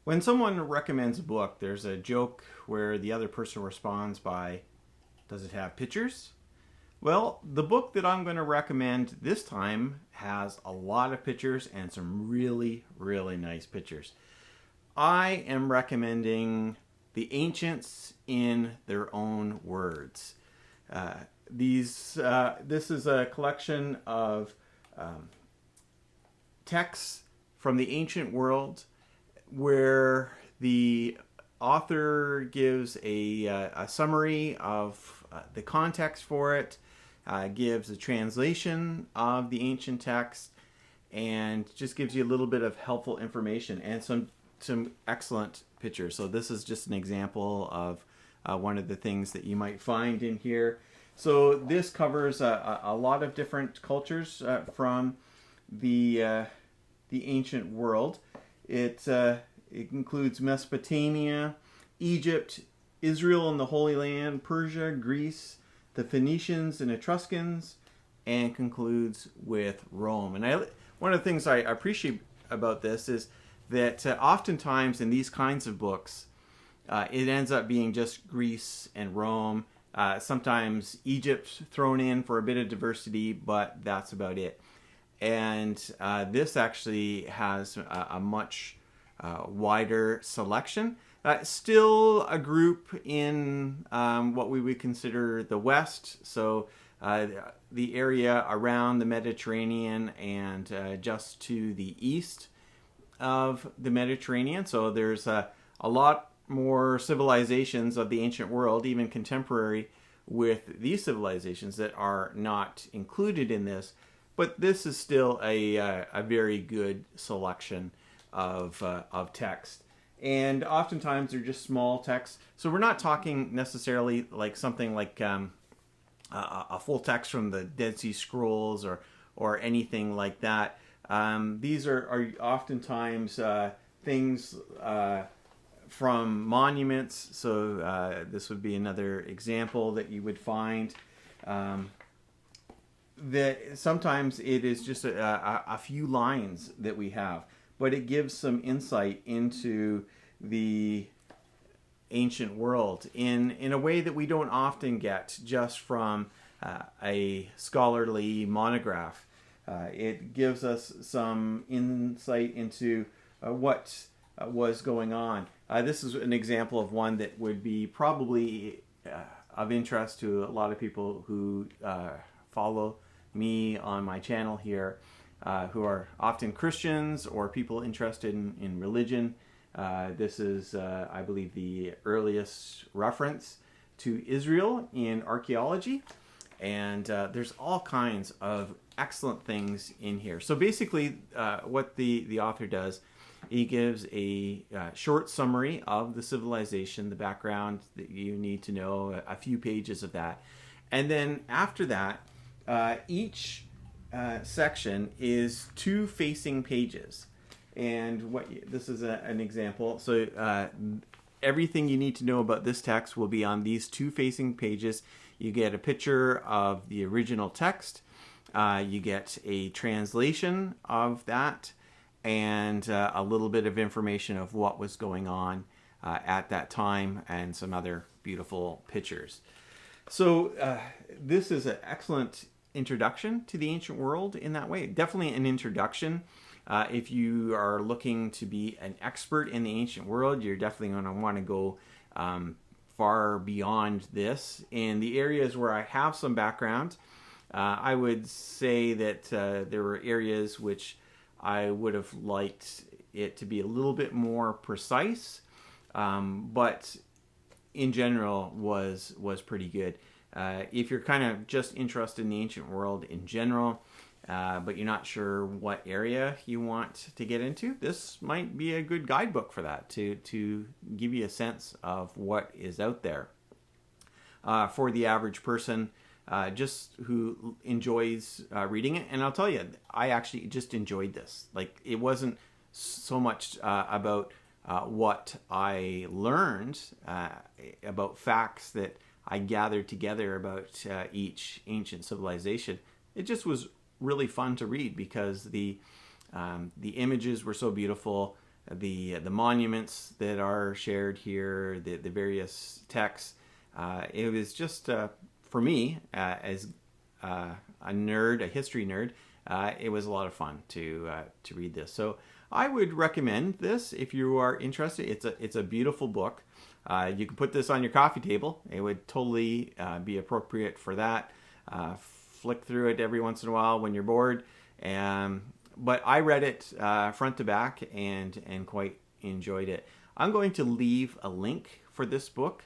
When someone recommends a book, there's a joke where the other person responds by, "Does it have pictures?" Well, the book that I'm going to recommend this time has a lot of pictures and some really, really nice pictures. I am recommending The Ancients in Their Own Words. This is a collection of um, texts from the ancient world where the author gives a summary of the context for it, gives a translation of the ancient text, and just gives you a little bit of helpful information and some excellent pictures. So this is just an example of one of the things that you might find in here. So this covers a lot of different cultures from the ancient world. It includes Mesopotamia, Egypt, Israel and the Holy Land, Persia, Greece, the Phoenicians and Etruscans, and concludes with Rome. And one of the things I appreciate about this is that oftentimes in these kinds of books, it ends up being just Greece and Rome. Sometimes Egypt thrown in for a bit of diversity, but that's about it. And this actually has a much wider selection. Still a group in what we would consider the West, so the area around the Mediterranean and just to the east of the Mediterranean. So there's a lot more civilizations of the ancient world, even contemporary with these civilizations, that are not included in this. But this is still a very good selection of text. And oftentimes they're just small texts. So we're not talking necessarily like something like a full text from the Dead Sea Scrolls or anything like that. These are oftentimes things from monuments. So this would be another example that you would find. That sometimes it is just a few lines that we have, but it gives some insight into the ancient world in a way that we don't often get just from a scholarly monograph. It gives us some insight into what was going on. This is an example of one that would be probably of interest to a lot of people who follow me on my channel here, who are often Christians or people interested in religion. This is, I believe, the earliest reference to Israel in archaeology. And there's all kinds of excellent things in here. So basically, what the author does, he gives a short summary of the civilization, the background that you need to know, a few pages of that. And then after that, each section is two facing pages. And this is an example. So everything you need to know about this text will be on these two facing pages. You get a picture of the original text. You get a translation of that, and a little bit of information of what was going on at that time, and some other beautiful pictures. So this is an excellent introduction to the ancient world in that way. Definitely an introduction. If you are looking to be an expert in the ancient world, you're definitely going to want to go far beyond this. In the areas where I have some background, I would say that there were areas which I would have liked it to be a little bit more precise, but in general was pretty good. If you're kind of just interested in the ancient world in general, but you're not sure what area you want to get into, this might be a good guidebook for that, to give you a sense of what is out there. For the average person, just who enjoys reading it. And I'll tell you, I actually just enjoyed this. Like, it wasn't so much about what I learned, about facts that I gathered together about each ancient civilization. It just was really fun to read because the images were so beautiful. the monuments that are shared here, the various texts. It was just for me as a nerd, a history nerd. It was a lot of fun to read this. So I would recommend this if you are interested. It's a beautiful book. You can put this on your coffee table. It would totally be appropriate for that. Flick through it every once in a while when you're bored. But I read it front to back and quite enjoyed it. I'm going to leave a link for this book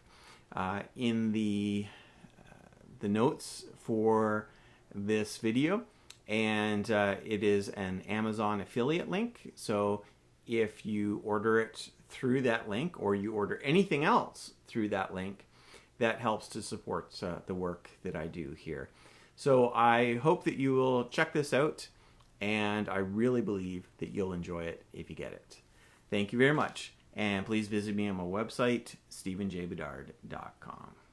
in the notes for this video, and it is an Amazon affiliate link. So if you order it through that link, or you order anything else through that link, that helps to support the work that I do here. So I hope that you will check this out, and I really believe that you'll enjoy it if you get it. Thank you very much, and please visit me on my website, stephenjbedard.com.